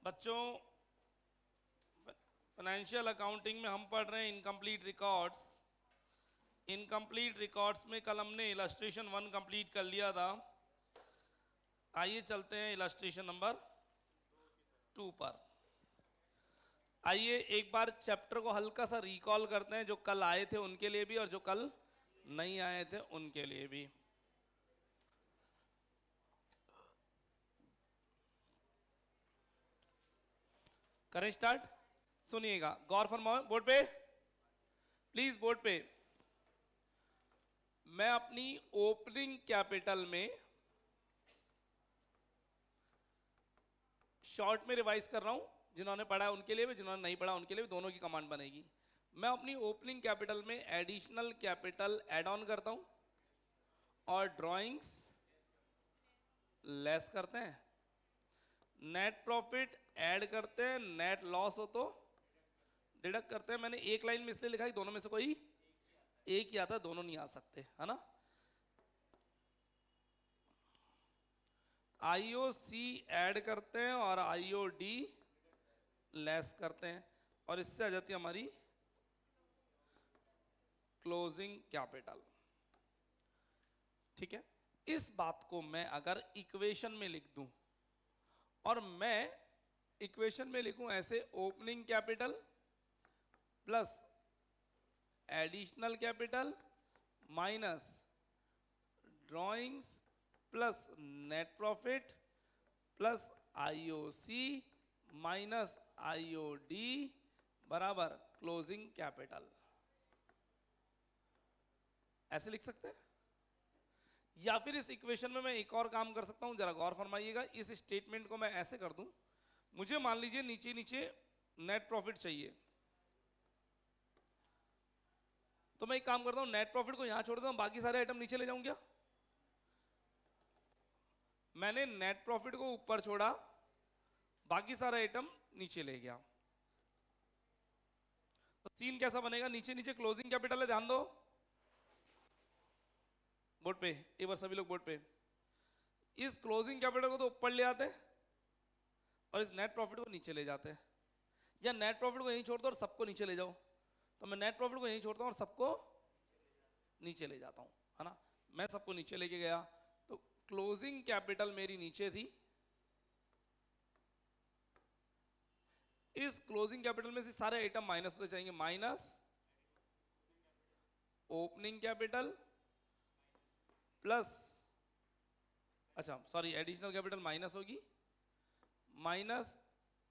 बच्चों, financial accounting में हम पढ़ रहे हैं इनकम्प्लीट रिकॉर्ड्स। इनकम्प्लीट रिकॉर्ड्स में कल हमने इलस्ट्रेशन 1 कंप्लीट कर लिया था। आइए चलते हैं इलस्ट्रेशन नंबर 2 पर। आइए एक बार चैप्टर को हल्का सा रिकॉल करते हैं, जो कल आए थे उनके लिए भी और जो कल नहीं आए थे उनके लिए भी। करें स्टार्ट। सुनिएगा, गौर फरमाओ बोर्ड पे, प्लीज बोर्ड पे। मैं अपनी ओपनिंग कैपिटल में शॉर्ट में रिवाइज कर रहा हूं, जिन्होंने पढ़ा है उनके लिए भी, जिन्होंने नहीं पढ़ा उनके लिए भी, दोनों की कमांड बनेगी। मैं अपनी ओपनिंग कैपिटल में एडिशनल कैपिटल ऐड ऑन करता हूं और ड्राइंग्स लेस करते हैं। नेट प्रॉफिट ऐड करते हैं, नेट लॉस हो तो डिडक्ट करते हैं। मैंने एक लाइन में इसलिए लिखा है दोनों में से कोई एक ही आता, दोनों नहीं आ सकते, है ना। आईओसी ऐड करते हैं और आईओडी लेस करते हैं, और इससे आ जाती है हमारी क्लोजिंग कैपिटल। ठीक है, इस बात को मैं अगर इक्वेशन में लिख दूं और मैं इक्वेशन में लिखूं ऐसे, opening capital plus additional capital minus drawings plus net profit plus IOC minus IOD बराबर क्लोजिंग कैपिटल, ऐसे लिख सकते हैं। या फिर इस इक्वेशन में मैं एक और काम कर सकता हूं, जरा गौर फरमाइएगा। इस स्टेटमेंट को मैं ऐसे कर दूं, मुझे मान लीजिए नीचे नीचे नेट प्रॉफिट चाहिए, तो मैं एक काम करता हूं, नेट प्रॉफिट को यहां छोड़ देता हूं, बाकी सारे आइटम नीचे ले जाऊं क्या। मैंने नेट प्रॉफिट को ऊपर छोड़ा, बाकी सारे आइटम नीचे ले गया, तो सीन कैसा बनेगा। नीचे नीचे क्लोजिंग कैपिटल है, ध्यान दो बोर्ड पे, एक बार सभी लोग बोर्ड पे। इस क्लोजिंग कैपिटल को तो ऊपर ले आते और इस नेट प्रॉफिट को नीचे ले जाते, या नेट प्रॉफिट को यहीं छोड़ दो और सबको नीचे ले जाओ। तो मैं नेट प्रॉफिट को यहीं छोड़ता हूं और सबको नीचे ले जाता हूं, है ना। मैं सबको नीचे लेके गया, तो क्लोजिंग कैपिटल मेरी नीचे थी। इस क्लोजिंग कैपिटल में से सारे आइटम माइनस होते जाएंगे, माइनस ओपनिंग कैपिटल प्लस, अच्छा सॉरी, एडिशनल कैपिटल माइनस होगी, minus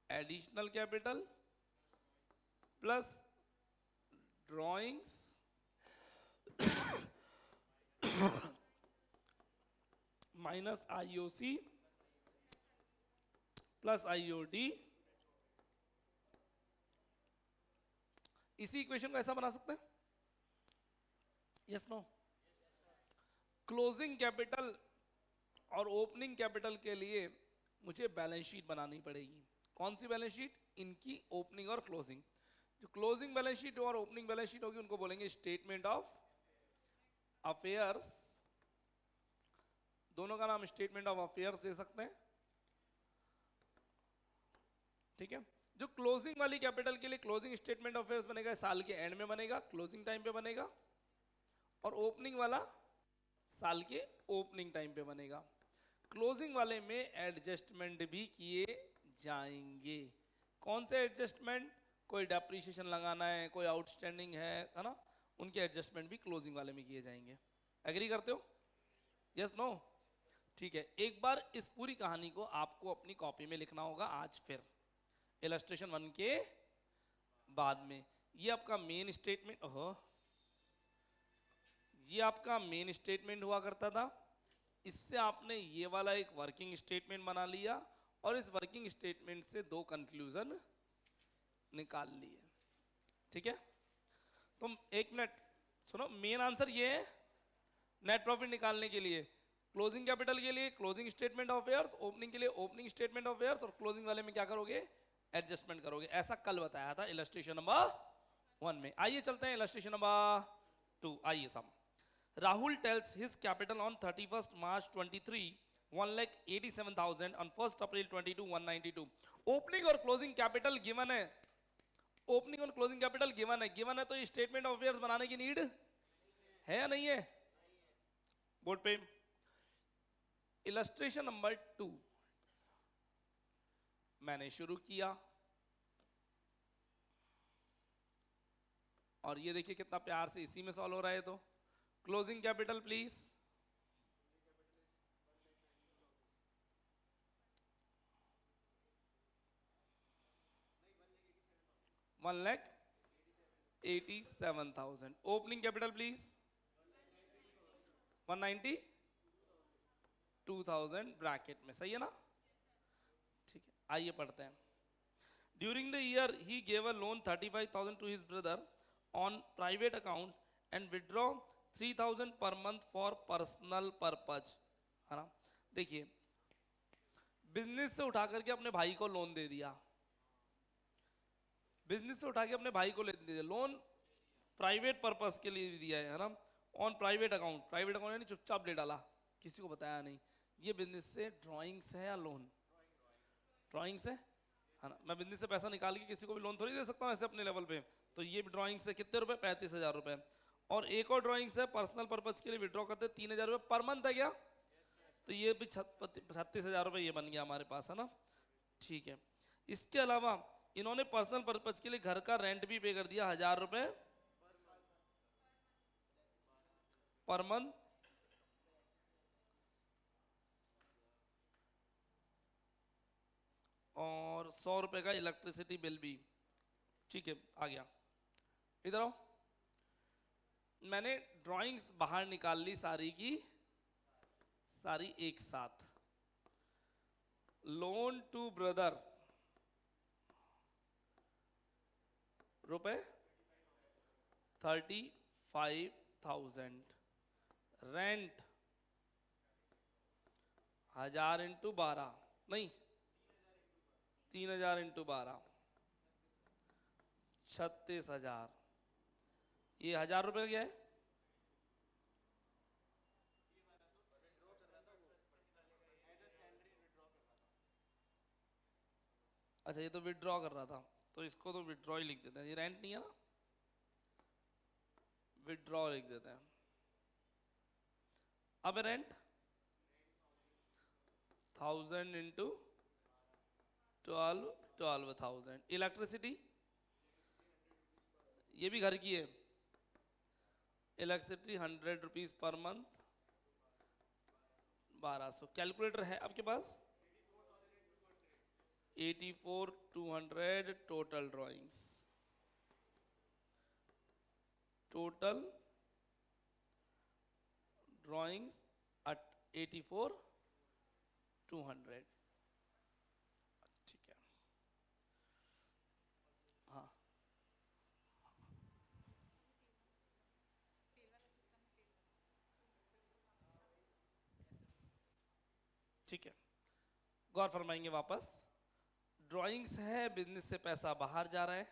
additional capital plus drawings minus IOC plus IOD. इसी इक्वेशन को ऐसा बना सकते हैं, यस नो। क्लोजिंग कैपिटल और ओपनिंग कैपिटल के लिए मुझे बैलेंस शीट बनानी पड़ेगी। कौन सी बैलेंस शीट, इनकी ओपनिंग और क्लोजिंग। जो क्लोजिंग बैलेंस शीट और ओपनिंग बैलेंस शीट होगी उनको बोलेंगे स्टेटमेंट ऑफ अफेयर्स। दोनों का नाम स्टेटमेंट ऑफ अफेयर्स दे सकते हैं, ठीक है। जो क्लोजिंग वाली कैपिटल के लिए क्लोजिंग स्टेटमेंट ऑफ अफेयर्स बनेगा, साल के एंड में बनेगा, क्लोजिंग टाइम पे बनेगा, और ओपनिंग वाला साल के ओपनिंग टाइम पे बनेगा। क्लोजिंग वाले में एडजस्टमेंट भी किए जाएंगे। कौन से एडजस्टमेंट, कोई डेप्रिसिएशन लगाना है, कोई आउटस्टैंडिंग है ना, उनके एडजस्टमेंट भी क्लोजिंग वाले में किए जाएंगे। एग्री करते हो, यस नो। ठीक है, एक बार इस पूरी कहानी को आपको अपनी कॉपी में लिखना होगा आज, फिर इलस्ट्रेशन 1 के बाद में। ये आपका मेन स्टेटमेंट, ये आपका मेन स्टेटमेंट हुआ करता था। इससे आपने ये वाला एक वर्किंग स्टेटमेंट बना लिया, और इस वर्किंग स्टेटमेंट से दो कंक्लूजन निकाल लिए, ठीक है। तुम एक मिनट सुनो, मेन आंसर ये है नेट प्रॉफिट निकालने के लिए, क्लोजिंग कैपिटल के लिए closing statement of affairs, opening के लिए ओपनिंग स्टेटमेंट ऑफ अफेयर्स, और क्लोजिंग वाले में क्या करोगे, एडजस्टमेंट करोगे। ऐसा कल बताया था इलस्ट्रेशन नंबर 1 में। आइए चलते हैं इलस्ट्रेशन नंबर 2। आइए सब। Rahul tells his capital on 31st March 23 1,87,000 on 1st April 22 192. Opening और क्लोजिंग कैपिटल गिवन है, ओपनिंग और क्लोजिंग कैपिटल गिवन है तो ये स्टेटमेंट ऑफ अफेयर्स बनाने की नीड है या नहीं है? बोर्ड पे इलस्ट्रेशन नंबर 2 मैंने शुरू किया और ये देखिए कितना प्यार से इसी में सॉल्व हो रहा है। तो closing capital please, $1,87,000। Opening capital please 192,000 bracket में, सही है ना? ठीक है, आइए पढ़ते हैं। During the year he gave a loan 35,000 to his brother on private account and withdraw 3,000 per month for personal purpose, है ना? देखिए, बिजनेस से उठा करके अपने भाई को लोन दे दिया, बिजनेस से उठा के अपने भाई को ले दिया लोन, प्राइवेट पर्पस के लिए दिया है ना? ऑन प्राइवेट अकाउंट यानी चुपचाप ले डाला, किसी को बताया नहीं। ये बिजनेस से ड्राइंग्स है या लोन? ड्राइंग्स है ना? मैं बिजनेस से पैसा निकाल के किसी को भी लोन थोड़ी दे सकता हूँ ऐसे अपने लेवल पे। तो ये ड्राइंग्स है, कितने रुपए? 35,000 रुपए। और एक और ड्राइंग्स है पर्सनल पर्पज के लिए विड्रॉ करते 3,000 रुपए पर मंथ है क्या? तो ये भी 36,000 रुपए ये बन गया हमारे पास, है ना? ठीक है। इसके अलावा इन्होंने पर्सनल पर्पज के लिए घर का रेंट भी पे कर दिया 1,000 रुपए पर मंथ, और 100 रुपए का इलेक्ट्रिसिटी बिल भी। ठीक है, आ गया। इधर आओ, मैंने ड्राइंग्स बाहर निकाल ली सारी की सारी एक साथ। लोन टू ब्रदर रुपए 35,000, रेंट 1,000 इंटू 12, नहीं 3,000 इंटू 12, 36,000। ये 1,000 रुपए क्या है? अच्छा, ये तो विड्रॉ कर रहा था, तो इसको तो विड्रॉ ही लिख देते हैं, ये रेंट नहीं है ना, विड्रॉ लिख देते हैं। अब रेंट 1,000 इंटू 12,000। इलेक्ट्रिसिटी ये भी घर की है, electricity 100 rupees per month, 1200। Calculator है आपके पास? 84,200 total drawings, total drawings at 84,200। ठीक है, हाँ ठीक है, गौर फरमाएंगे वापस। ड्राइंग्स है, बिजनेस से पैसा बाहर जा रहा है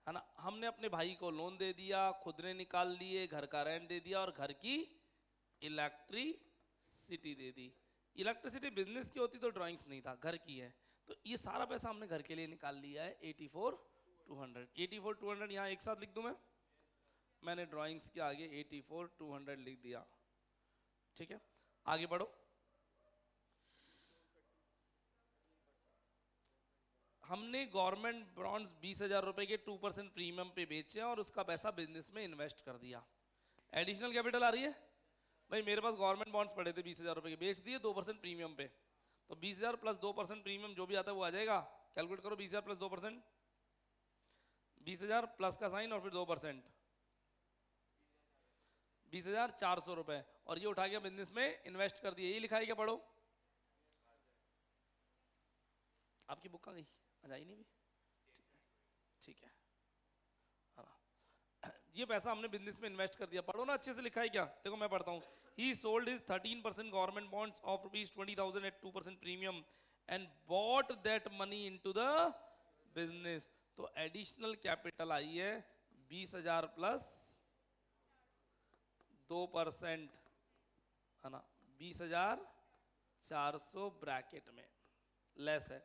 ना? हमने अपने भाई को लोन दे दिया, खुद ने निकाल लिए, घर का रेंट दे दिया और घर की इलेक्ट्रिसिटी दे दी। इलेक्ट्रिसिटी बिजनेस की होती तो ड्राइंग्स नहीं था, घर की है, तो ये सारा पैसा हमने घर के लिए निकाल लिया है 84,200। 84,200 यहाँ एक साथ लिख दूं मैंने ड्राइंग्स के आगे 84,200 लिख दिया। ठीक है, आगे बढ़ो। हमने गवर्नमेंट बॉन्ड्स 20,000 रुपए के 2% प्रीमियम पे बेचे और उसका पैसा बिजनेस में इन्वेस्ट कर दिया। एडिशनल कैपिटल आ रही है भाई, मेरे पास गवर्नमेंट बॉन्ड्स पड़े थे 20,000 रुपए के, बेच दिए 2% प्रीमियम पे, तो 20,000 प्लस 2% प्रीमियम जो भी आता है वो आ जाएगा। कैलकुलेट करो, 20,000 प्लस 2%, 20,000 प्लस का साइन और फिर 2%, 20,400 रुपए, और ये उठा के बिजनेस में इन्वेस्ट कर दिए। ये लिखा है क्या? पढ़ो, आपकी बुक कहाँ गई? आई नहीं भी? ठीक है, ये पैसा हमने बिजनेस में इन्वेस्ट कर दिया। पढ़ो ना अच्छे से, लिखा है क्या? देखो मैं पढ़ता हूँ। He sold his 13% government bonds of ₹20,000 at 2% premium and bought that money into the business। तो एडिशनल कैपिटल आई है 20,000 प्लस 2%, है ना? 20,000 400 ब्रैकेट में लेस है,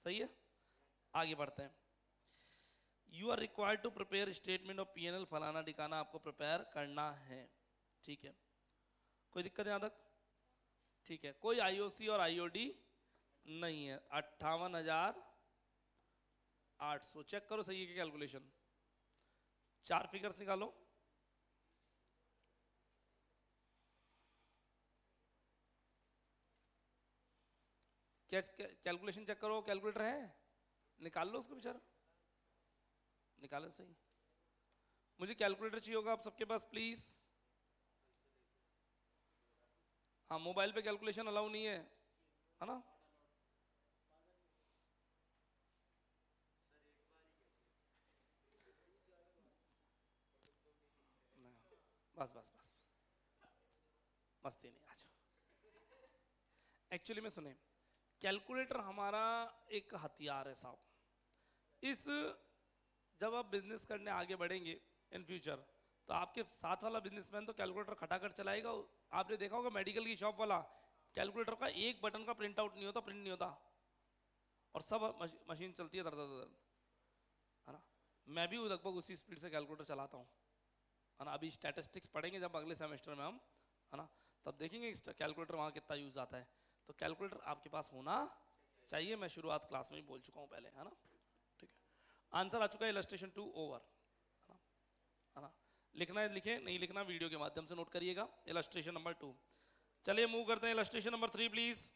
सही है। आगे बढ़ते हैं। You are required to prepare statement of PNL फलाना ठिकाना आपको प्रिपेयर करना है, ठीक है। कोई दिक्कत यहाँ तक? ठीक है। कोई आईओसी और आईओडी नहीं है। 58,800 चेक करो सही है कि कैलकुलेशन। 4 फिगर्स निकालो। क्या कैलकुलेशन चेक करो, कैलकुलेटर है? निकाल लो उसको बेचारा, निकालो सही। मुझे कैलकुलेटर चाहिए होगा आप सबके पास प्लीज। हाँ, मोबाइल पे कैलकुलेशन अलाउ नहीं है ना? बस बस बस मस्ती नहीं, आज एक्चुअली में सुने, कैलकुलेटर हमारा एक हथियार है साहब। इस जब आप बिजनेस करने आगे बढ़ेंगे इन फ्यूचर, तो आपके साथ वाला बिजनेसमैन तो कैलकुलेटर खटाखट चलाएगा। आपने देखा होगा मेडिकल की शॉप वाला, कैलकुलेटर का एक बटन का प्रिंट आउट नहीं होता, प्रिंट नहीं होता, और सब मशीन चलती है दर दर दर, है ना। मैं भी लगभग उसी स्पीड से कैलकुलेटर चलाता हूँ, है ना। अभी स्टैटिस्टिक्स पढ़ेंगे जब अगले सेमेस्टर में हम, है ना, तब देखेंगे कैलकुलेटर वहाँ कितना यूज़ आता है। तो कैलकुलेटर आपके पास होना चाहिए, मैं शुरुआत क्लास में ही बोल चुका हूँ पहले, है ना। ठीक है, आंसर आ चुका है, इलस्ट्रेशन 2 ओवर, है ना। लिखना है लिखें, नहीं लिखना वीडियो के माध्यम से नोट करिएगा। Illustration number 2। चलिए मूव करते हैं इलस्ट्रेशन नंबर 3 प्लीज।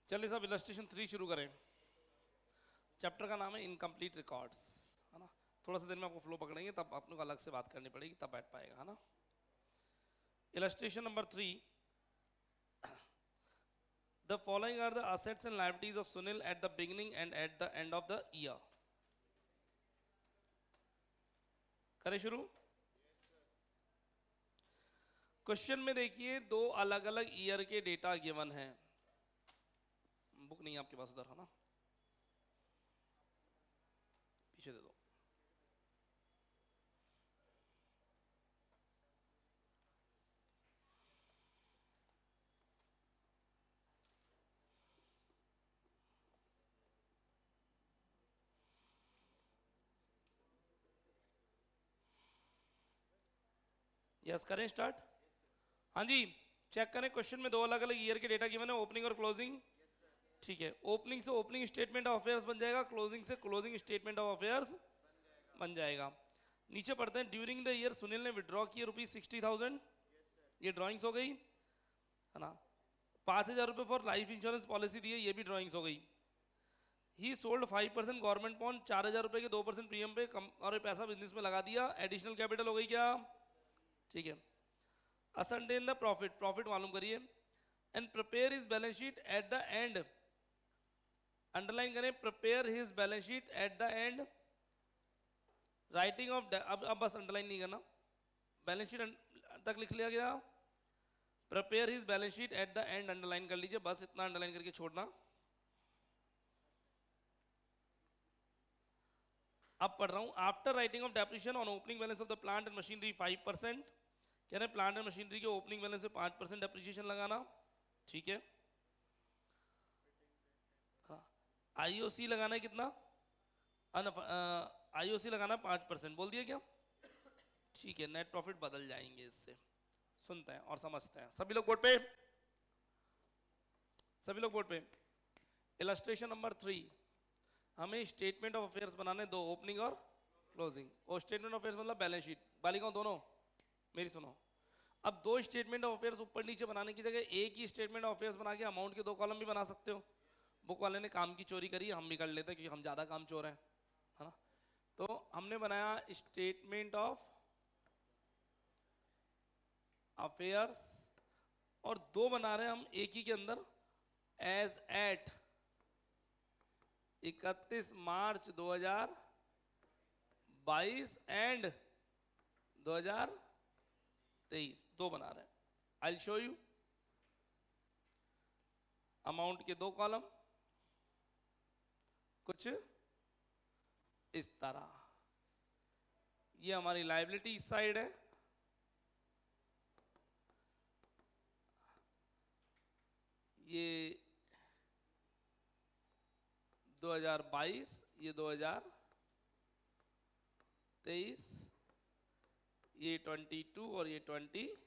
चलिए साहब इलस्ट्रेशन 3 शुरू करें। चैप्टर का नाम है इनकम्प्लीट रिकॉर्ड्स, है ना। थोड़ा सा देर में आपको फ्लो पकड़ेंगे, तब आपको अलग से बात करनी पड़ेगी, तब बैठ पाएगा, है ना। Illustration number 3, the following are the assets and liabilities of Sunil at the beginning and at the end of the year. करें शुरू। क्वेश्चन में देखिए, दो अलग अलग ईयर के डेटा गिवन हैं। बुक नहीं है आपके पास उधर, है ना, पीछे दे दो। यस करें स्टार्ट। हाँ जी, चेक करें। क्वेश्चन में दो अलग अलग ईयर के डेटा गिवन है, ओपनिंग और क्लोजिंग। ठीक है, ओपनिंग से ओपनिंग स्टेटमेंट ऑफ अफेयर्स बन जाएगा, क्लोजिंग से क्लोजिंग स्टेटमेंट ऑफ अफेयर्स बन जाएगा। नीचे पढ़ते हैं, ड्यूरिंग द ईयर सुनील ने विड्रॉ किए ₹60,000, ये ड्राइंग्स हो गई, है ना। 5,000 रुपये फॉर लाइफ इंश्योरेंस पॉलिसी दी है, ये भी ड्राइंग्स हो गई। ही सोल्ड 5% गवर्नमेंट बॉन्ड, 4,000 रुपये के 2% प्रीमियम पे कम, और ये पैसा बिजनेस में लगा दिया, एडिशनल कैपिटल हो गई क्या? ठीक है। असंटेन द प्रॉफिट, प्रॉफिट मालूम करिए, and prepare his balance sheet at the end, underline करें, prepare his balance sheet at the end, writing off, अब बस अंडरलाइन नहीं करना, बैलेंस शीट तक लिख लिया गया, prepare his balance sheet at the end underline कर लीजिए, बस इतना अंडरलाइन करके छोड़ना। अब पढ़ रहा हूं, after writing of depreciation on opening balance of the plant and machinery 5%, कह रहे प्लांट एंड मशीनरी के ओपनिंग बैलेंस में 5% डेप्रिसिएशन लगाना, ठीक है। आईओसी लगाना है कितना, आईओसी लगाना 5%, बोल दिया क्या? ठीक है, नेट प्रॉफिट बदल जाएंगे इससे। सुनते हैं और समझते हैं। सभी लोग बोर्ड पे, सभी लोग बोर्ड पे। इलस्ट्रेशन नंबर 3, हमें स्टेटमेंट ऑफ अफेयर्स बनाने दो, ओपनिंग और क्लोजिंग। और स्टेटमेंट ऑफ अफेयर्स मतलब बैलेंस शीट। बालिकाओं दोनों मेरी सुनो, अब दो स्टेटमेंट ऑफ अफेयर्स ऊपर नीचे बनाने की जगह एक ही स्टेटमेंट ऑफ अफेयर्स बना के अमाउंट के 2 कॉलम भी बना सकते हो। बुक वाले ने काम की चोरी करी, हम भी कर लेते हैं क्योंकि हम ज़्यादा काम चोर हैं, है ना। तो हमने बनाया स्टेटमेंट ऑफ अफेयर्स और 2 बना रहे हैं हम एक ही के अंदर, एज एट 31 मार्च 2022 एंड 2023, 2 बना रहे हैं। I show you. अमाउंट के 2 कॉलम कुछ इस तरह, ये हमारी लायबिलिटी साइड है, ये 2022, ये 2023, ये 22 और ये 23।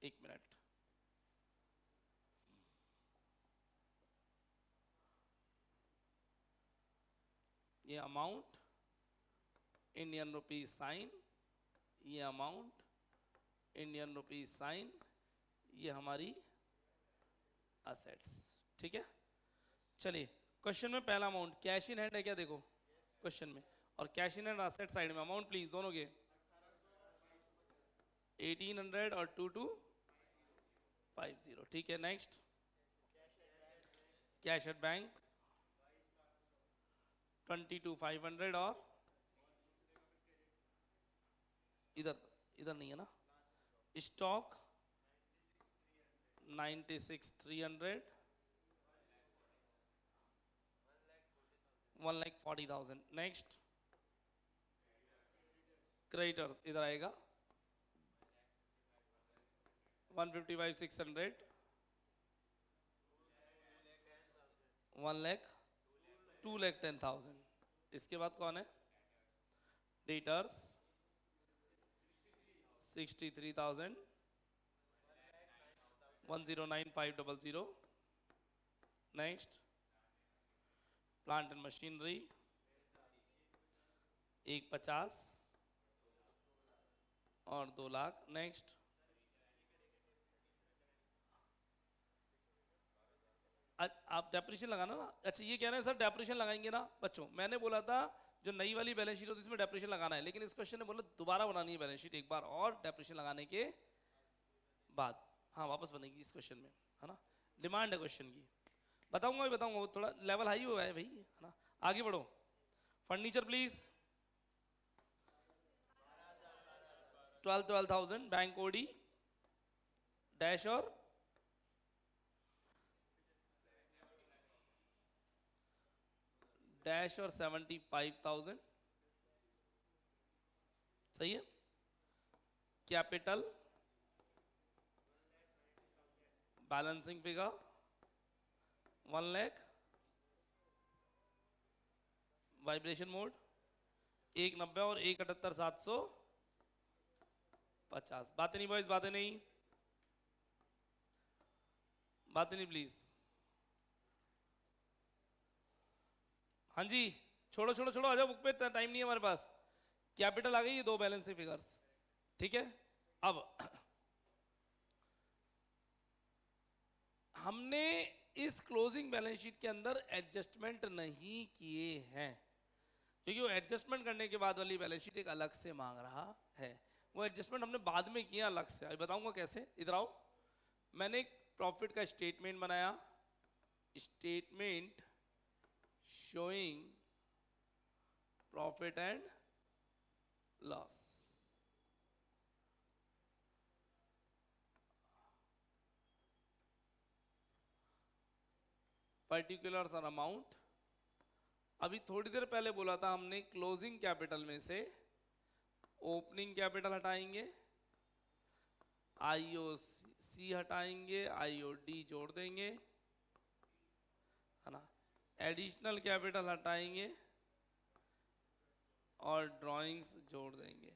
एक मिनट, ये अमाउंट इंडियन रुपीज साइन, ये अमाउंट इंडियन रुपीज साइन, ये हमारी असेट्स। ठीक है, चलिए क्वेश्चन में पहला अमाउंट कैश इन हैंड है क्या, देखो क्वेश्चन में, और cash in hand asset side में अमाउंट प्लीज दोनों के 1800 और 2250। ठीक है, नेक्स्ट कैश एट बैंक 22500 और इधर इधर नहीं है ना, स्टॉक 96,300, 1,40,000। नेक्स्ट क्रेडिटर्स इधर आएगा 155,600, 2,10,000। इसके बाद कौन है, debtors 63,000, 109,500। Next plant and machinery 150 और 2 लाख। नेक्स्ट आप डेप्रिशिएशन लगाना ना, अच्छा ये कह रहे हैं सर डेप्रिशिएशन लगाएंगे ना बच्चों, मैंने बोला था जो नई वाली बैलेंस शीट होती है इसमें डेप्रिशिएशन लगाना है, लेकिन इस क्वेश्चन ने बोला दोबारा बनानी है बैलेंस शीट एक बार और डेप्रिशिएशन लगाने के बाद, हाँ वापस बनेगी इस क्वेश्चन में, है ना। डिमांड है क्वेश्चन की, बताऊंगा भी बताऊंगा, थोड़ा लेवल हाई हुआ है भाई, है ना। आगे बढ़ो, furniture please 12,000, bank OD dash और डैश और 75,000, सही है। Capital balancing figure 1 lakh, vibration mode 190 और 178,750। बातें नहीं बॉयज, बातें नहीं, बातें नहीं प्लीज। हाँ जी, छोड़ो छोड़ो छोड़ो, आ जाओ बुक पे, टाइम नहीं है हमारे पास। कैपिटल आ गई, ये 2 बैलेंसिंग फिगर्स, ठीक है। अब हमने इस क्लोजिंग बैलेंस शीट के अंदर एडजस्टमेंट नहीं किए हैं, क्योंकि वो एडजस्टमेंट करने के बाद वाली बैलेंस शीट एक अलग से मांग रहा है। वो एडजस्टमेंट हमने बाद में किया अलग से, अभी बताऊंगा कैसे। इधर आओ, मैंने एक प्रॉफिट का स्टेटमेंट बनाया, statement showing profit and loss. Particulars और अमाउंट, अभी थोड़ी देर पहले बोला था हमने क्लोजिंग कैपिटल में से ओपनिंग कैपिटल हटाएंगे, IOC सी हटाएंगे, आईओडी जोड़ देंगे, है ना, एडिशनल कैपिटल हटाएंगे और ड्राइंग्स जोड़ देंगे।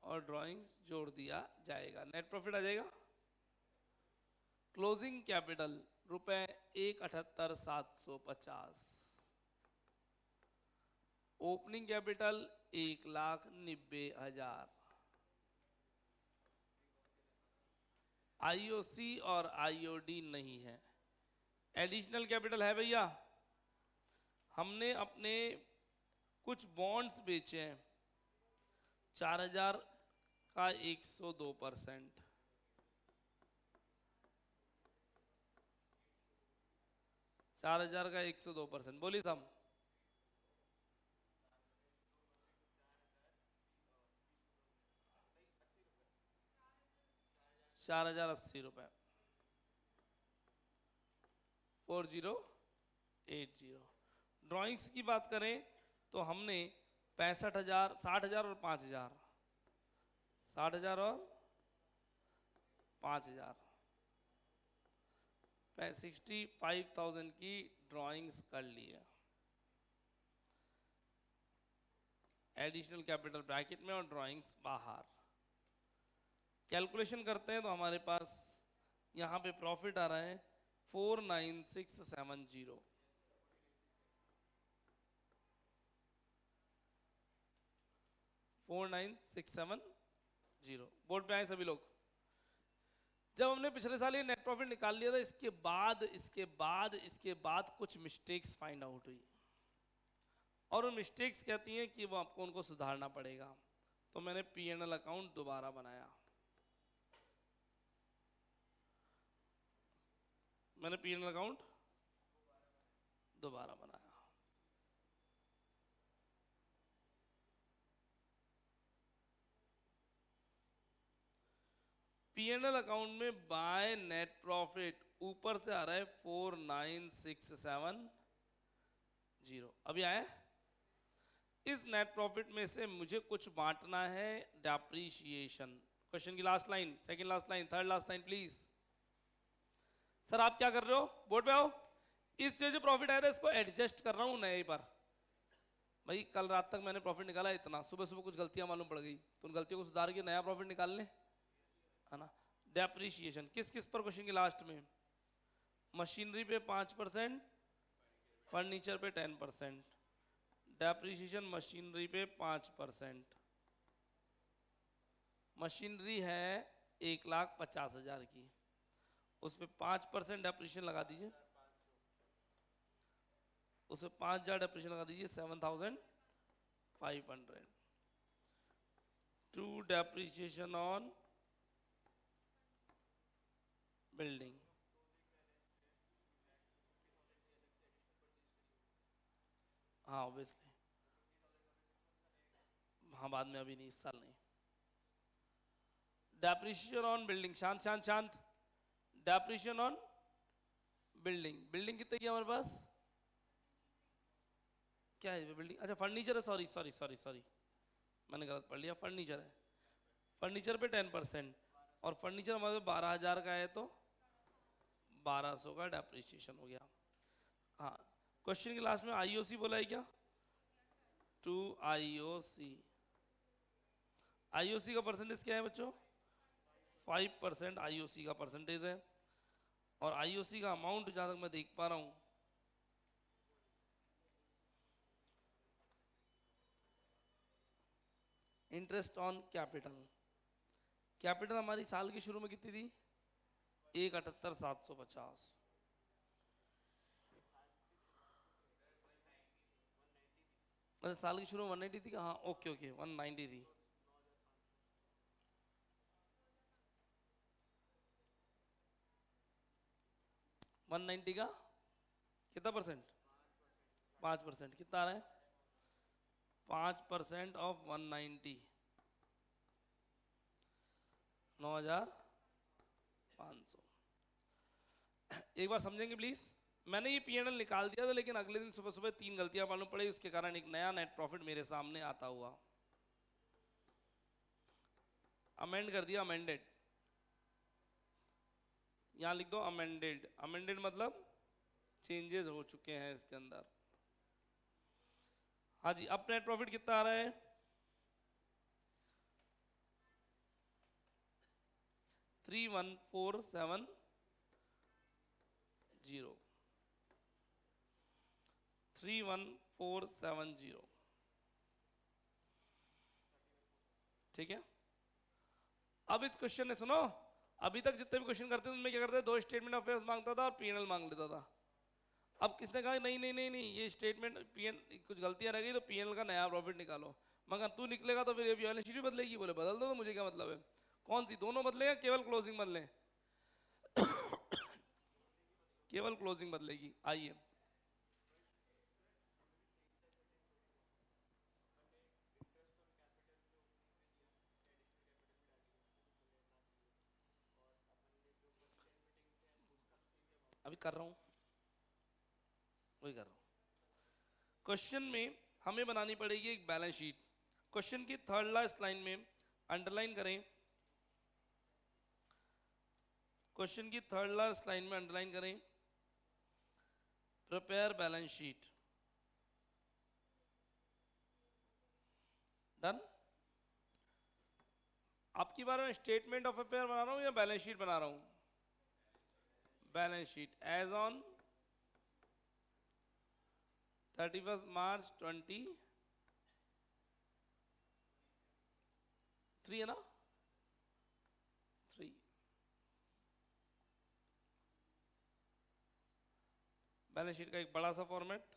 और ड्राइंग्स जोड़ दिया जाएगा, नेट प्रॉफिट आ जाएगा। क्लोजिंग कैपिटल रुपए 1,78,750, ओपनिंग कैपिटल 1,90,000, आईओसी और आईओडी नहीं है। एडिशनल कैपिटल है भैया, हमने अपने कुछ बॉन्ड्स बेचे हैं 4,000 का 102%, 4,000 का 102%, बोलिए साहब। 4,080 रुपए, 4080। ड्राइंग्स की बात करें तो हमने 65,000, 60,000 और 5,000, 60,000 और 5,000, 65,000 की ड्राइंग्स कर ली है, एडिशनल कैपिटल ब्रैकेट में और ड्राइंग्स बाहर। कैलकुलेशन करते हैं तो हमारे पास यहाँ पे प्रॉफिट आ रहा है 49670, 49670। बोर्ड पे आए सभी लोग। जब हमने पिछले साल ये नेट प्रॉफिट निकाल लिया था, इसके बाद कुछ मिस्टेक्स फाइंड आउट हुई, और वो मिस्टेक्स कहती हैं कि वो आपको उनको सुधारना पड़ेगा। तो मैंने पीएनएल अकाउंट दोबारा बनाया, मैंने पीएनएल अकाउंट दोबारा बनाया। पीएनएल अकाउंट में बाय नेट प्रॉफिट ऊपर से आ रहा है 49670। अभी आया। इस नेट प्रॉफिट में से मुझे कुछ बांटना है डेप्रीशिएशन। क्वेश्चन की last line, second last line, third last line please. Sir आप क्या कर रहे हो, बोर्ड पे आओ। इस जो प्रॉफिट आया था इसको एडजस्ट कर रहा हूं नए पर। भाई कल रात तक मैंने प्रॉफिट निकाला इतना, सुबह सुबह कुछ गलतियां मालूम पड़ गई, तो उन गलतियों को सुधार के नया प्रॉफिट निकाल लें, है ना। डेप्रीशिएशन किस किस पर, क्वेश्चन की लास्ट में, मशीनरी पे 5%, फर्नीचर पे 10%। डेप्रीशिएशन मशीनरी पे 5%, मशीनरी है 1,50,000 की, उस पर 5% डेप्रीशिएशन लगा दीजिए, उस पर 5,000 डेप्रीशिएशन लगा दीजिए, 7,500। टू डेप्रीशिएशन ऑन बिल्डिंग, हाँ ऑब्वियसली, हाँ बाद में, अभी नहीं, इस साल नहीं। डेप्रीशिएशन ऑन बिल्डिंग, शांत शांत शांत। डेप्रीशिएशन ऑन बिल्डिंग, बिल्डिंग कितने की हमारे पास, क्या है बिल्डिंग, अच्छा फर्नीचर है, सॉरी सॉरी सॉरी सॉरी, मैंने गलत पढ़ लिया, फर्नीचर है। फर्नीचर पे 10%, और फर्नीचर हमारे 12,000 का है, तो 1,200 का डेप्रीशिएशन हो गया। हाँ, क्वेश्चन के लास्ट में आईओसी बोला है क्या, टू आईओसी। आईओसी का परसेंटेज क्या है बच्चों, 5% आईओसी का परसेंटेज है, और आईओसी का अमाउंट जहां तक मैं देख पा रहा हूं, इंटरेस्ट ऑन कैपिटल, कैपिटल हमारी साल के शुरू में कितनी थी, 1,78,750। अच्छा साल के शुरू में 190 थी, हाँ ओके ओके 190 थी। वन 190 का कितना परसेंट, 5%, कितना आ रहा है, 5% ऑफ 190, 9,500। एक बार समझेंगे प्लीज। मैंने ये पीएनएल निकाल दिया था, लेकिन अगले दिन सुबह सुबह 3 गलतियां मालूम पड़ी, उसके कारण एक नया नेट प्रॉफिट मेरे सामने आता हुआ। अमेंड कर दिया, अमेंडेड, यहां लिख दो अमेंडेड। अमेंडेड मतलब चेंजेस हो चुके हैं इसके अंदर। हाँ जी, अब नेट प्रॉफिट कितना आ रहा है? 31470, 31470, ठीक है। अब इस क्वेश्चन ने सुनो, अभी तक जितने भी क्वेश्चन करते थे उनमें क्या करते थे, दो स्टेटमेंट ऑफ अफेयर्स मांगता था और पीएनएल मांग लेता था। अब किसने कहा नहीं नहीं नहीं नहीं, ये स्टेटमेंट पीएन कुछ गलतियां रह गई तो पीएनएल का नया प्रॉफिट निकालो। मगर तू निकलेगा तो फिर ये बैलेंस शीट भी बदलेगी। बोले बदल दो, तो मुझे क्या मतलब है, कौन सी, दोनों बदलेगा केवल क्लोजिंग बदले? केवल क्लोजिंग बदलेगी। आइए, अभी कर रहा हूं, वही कर रहा हूं। क्वेश्चन में हमें बनानी पड़ेगी एक बैलेंस शीट। क्वेश्चन की थर्ड लास्ट लाइन में अंडरलाइन करें, क्वेश्चन की थर्ड लास्ट लाइन में अंडरलाइन करें, प्रिपेयर बैलेंस शीट। डन। आपकी बार में स्टेटमेंट ऑफ अफेयर बना रहा हूं या बैलेंस शीट बना रहा हूं? बैलेंस शीट एज ऑन 31 मार्च 23 है ना, 3। बैलेंस शीट का एक बड़ा सा फॉर्मेट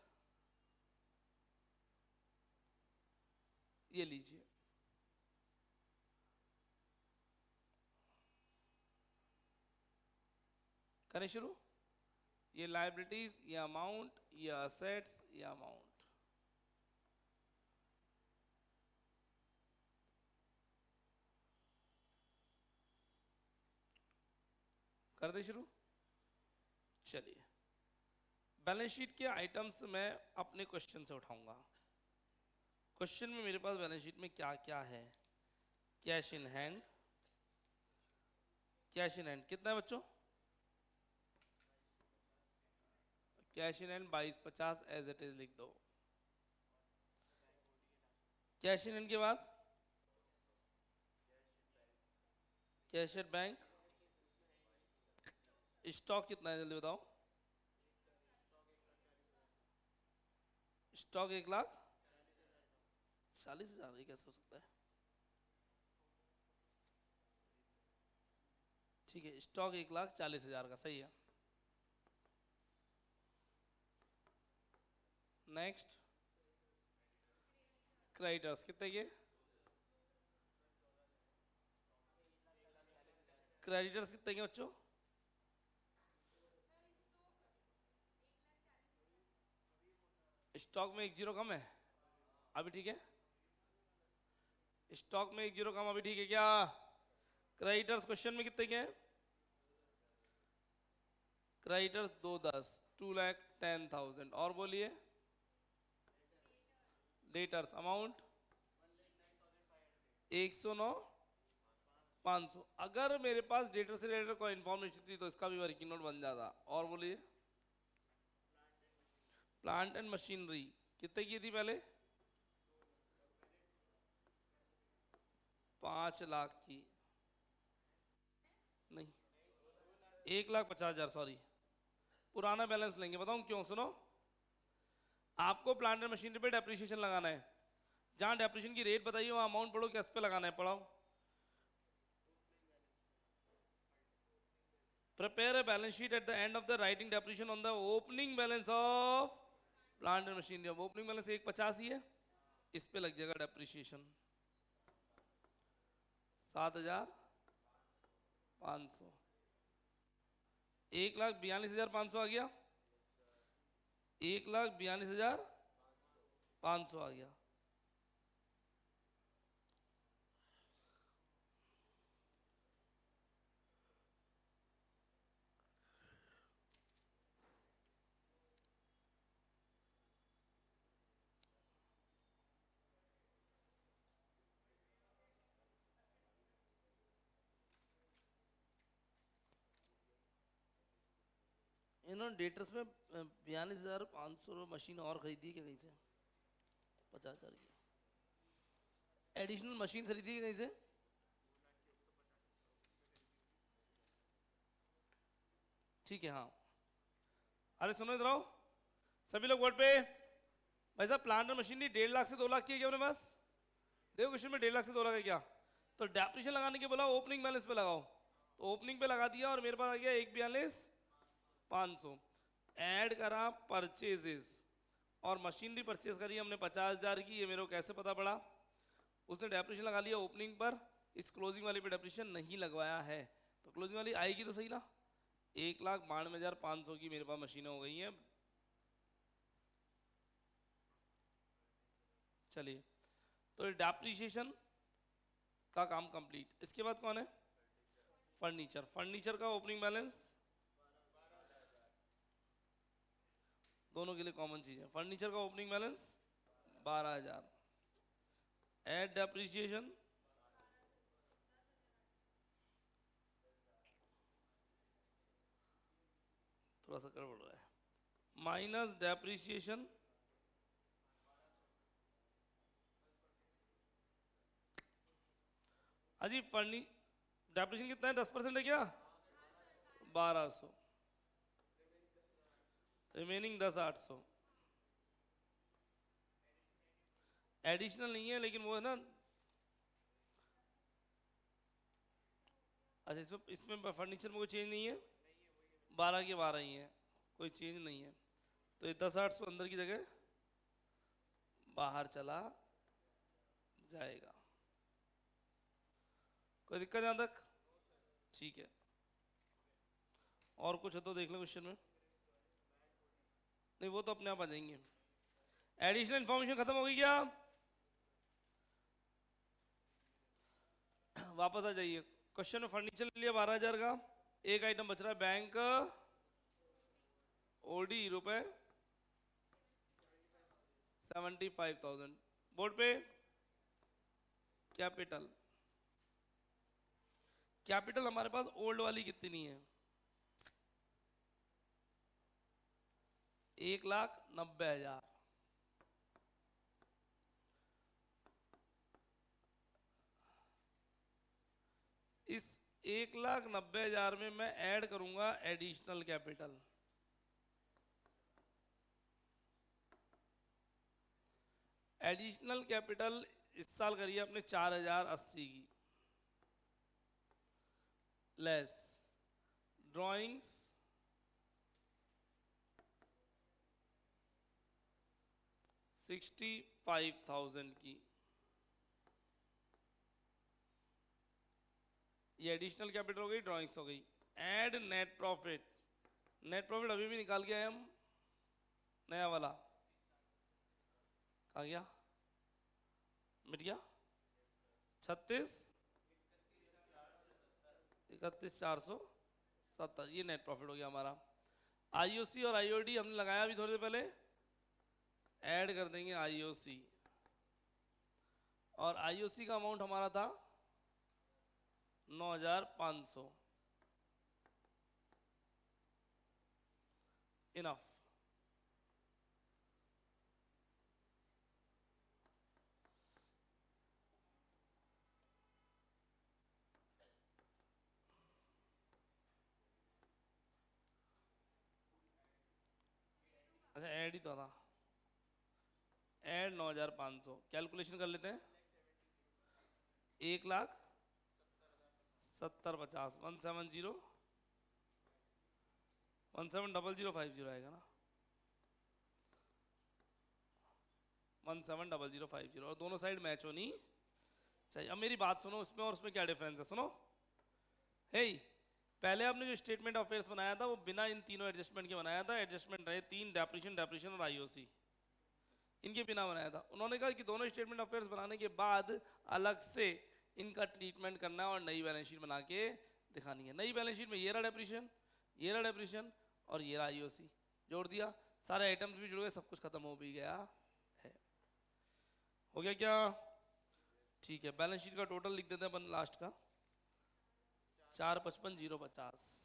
ये लीजिए। करें शुरू। ये लायबिलिटीज, ये अमाउंट, ये असेट्स, ये अमाउंट। कर दे शुरू। चलिए, बैलेंस शीट के आइटम्स मैं अपने क्वेश्चन से उठाऊंगा। क्वेश्चन में मेरे पास बैलेंस शीट में क्या क्या है? Cash in hand, cash in hand कितना है बच्चों? Cash in hand 2250 as it is लिख दो। कैश इन हैंड के बाद कैश एट बैंक। स्टॉक कितना है जल्दी बताओ? स्टॉक 1,40,000। ये कैसे हो सकता है? ठीक है, स्टॉक 1,40,000 का सही है। नेक्स्ट, क्रेडिटर्स कितने के? क्रेडिटर्स कितने के बच्चों? स्टॉक में 1 जीरो कम है अभी, ठीक है। स्टॉक में 1 जीरो कम अभी, ठीक है क्या? क्रेडिटर्स क्वेश्चन में कितने के हैं? क्रेडिटर्स 210, 2,10,000। और बोलिए डेटर्स अमाउंट 109,500। अगर मेरे पास डेटर से रिलेटेड कोई इन्फॉर्मेशन थी तो इसका भी वर्किंग नोट बन जाता। और बोलिए प्लांट एंड मशीनरी कितने की थी पहले? 5 लाख की, नहीं 1,50,000, सॉरी। पुराना बैलेंस लेंगे, बताऊं क्यों? सुनो, आपको प्लांट एंड मशीनरी पे डेप्रिसिएशन लगाना है। जहां डेप्रिसिएशन की रेट बताइए वहां अमाउंट पढ़ो, किस पे लगाना है पढ़ाओ। Prepare a balance sheet at the end of the writing depreciation on the opening balance of plant and machinery. अब ओपनिंग बैलेंस 150 ही है, इस पे लग जाएगा डेप्रिसिएशन 7,500। 1,42,500 आ गया, 1,42,500 आ गया। इन्होंने डेटर्स में 42,500 मशीन और खरीदी है क्या कहीं से? 50,000 की एडिशनल मशीन खरीदी है कहीं से? ठीक है हाँ। अरे सुनो इधर आओ सभी लोग बोर्ड पे। भाई साहब प्लांट और मशीनरी 1.5 लाख से 2 लाख की है क्या अपने पास? देखो क्वेश्चन में 1.5 लाख से 2 लाख है क्या? तो डेप्रिसिएशन लगाने के बोला ओपनिंग बैलेंस पे लगाओ, तो ओपनिंग पे लगा दिया और मेरे पास आ गया 1,42,500। ऐड करा परचेजेस और मशीनरी परचेज करी हमने 50,000 की, ये मेरे को कैसे पता पड़ा? उसने डेप्रिसिएशन लगा लिया ओपनिंग पर, इस क्लोजिंग वाले पे डेप्रिसिएशन नहीं लगवाया है, तो क्लोजिंग वाली आएगी तो सही ना। 1,92,500 की मेरे पास मशीनें हो गई हैं। चलिए तो डेप्रिसिएशन का काम कंप्लीट। इसके बाद कौन है? फर्नीचर। फर्नीचर का ओपनिंग बैलेंस दोनों के लिए कॉमन चीज है। फर्नीचर का ओपनिंग बैलेंस 12,000। एड डेप्रिसिएशन थोड़ा सा गड़बड़ रहा है, माइनस डेप्रिसिएशन अजी फर्नी डेप्रिसिएशन कितना है? 10% है क्या? 1,200, रिमेनिंग 10,800। एडिशनल नहीं है लेकिन वो है ना, अच्छा इसमें फर्नीचर में कोई चेंज नहीं है, 12 के 12 ही है, कोई चेंज नहीं है, तो ये 10,800 अंदर की जगह बाहर चला जाएगा। कोई दिक्कत यहां तक? ठीक है, और कुछ है तो देख लो क्वेश्चन में। नहीं वो तो अपने आप आ जाएंगे। एडिशनल इंफॉर्मेशन खत्म हो गई क्या? वापस आ जाइए। क्वेश्चन में फर्नीचर ले लिया 12,000 का, एक आइटम बच रहा है बैंक ओडी रुपए 75,000। बोर्ड पे कैपिटल, कैपिटल हमारे पास ओल्ड वाली कितनी है? 1,90,000। इस 1,90,000 में मैं ऐड करूंगा एडिशनल कैपिटल। एडिशनल कैपिटल इस साल करिए अपने 4,080 की, लेस ड्राइंग्स 65,000 की। ये एडिशनल कैपिटल हो गई, ड्राइंग्स हो गई। Add net profit, net profit अभी भी निकाल के आए हम, नया वाला कहा गया? मिट गया। 31,470, ये नेट प्रॉफिट हो गया हमारा। आईओसी और आईओडी हमने लगाया अभी थोड़ी देर पहले, ऐड कर देंगे आईओसी, और आईओसी का अमाउंट हमारा था 9,500। इनफ। अच्छा ऐड ही तो था, ऐड 9,500। कैलकुलेशन कर लेते हैं। 1,70,50 170 170050 आएगा ना, 170050, और दोनों साइड मैच होनी चाहिए। अब मेरी बात सुनो, इसमें और उसमें क्या डिफरेंस है सुनो। हे पहले आपने जो स्टेटमेंट ऑफ अफेयर्स बनाया था वो बिना इन तीनों एडजस्टमेंट के बनाया था। एडजस्टमेंट रहे 3, डेप्रिसिएशन और आईओसी, इनके बिना बनाया था। उन्होंने कहा कि दोनों स्टेटमेंट ऑफ अफेयर्स बनाने के बाद अलग से इनका ट्रीटमेंट करना है और नई बैलेंस शीट बना के दिखानी है। नई बैलेंस शीट में ये रहा डेप्रिसिएशन, ये रहा डेप्रिसिएशन और ये रहा आईओसी, जोड़ दिया, सारे आइटम्स भी जुड़ गए, सब कुछ खत्म हो भी गया है। हो गया क्या? ठीक है, बैलेंस शीट का टोटल लिख देते हैं अपन लास्ट का, 455,050,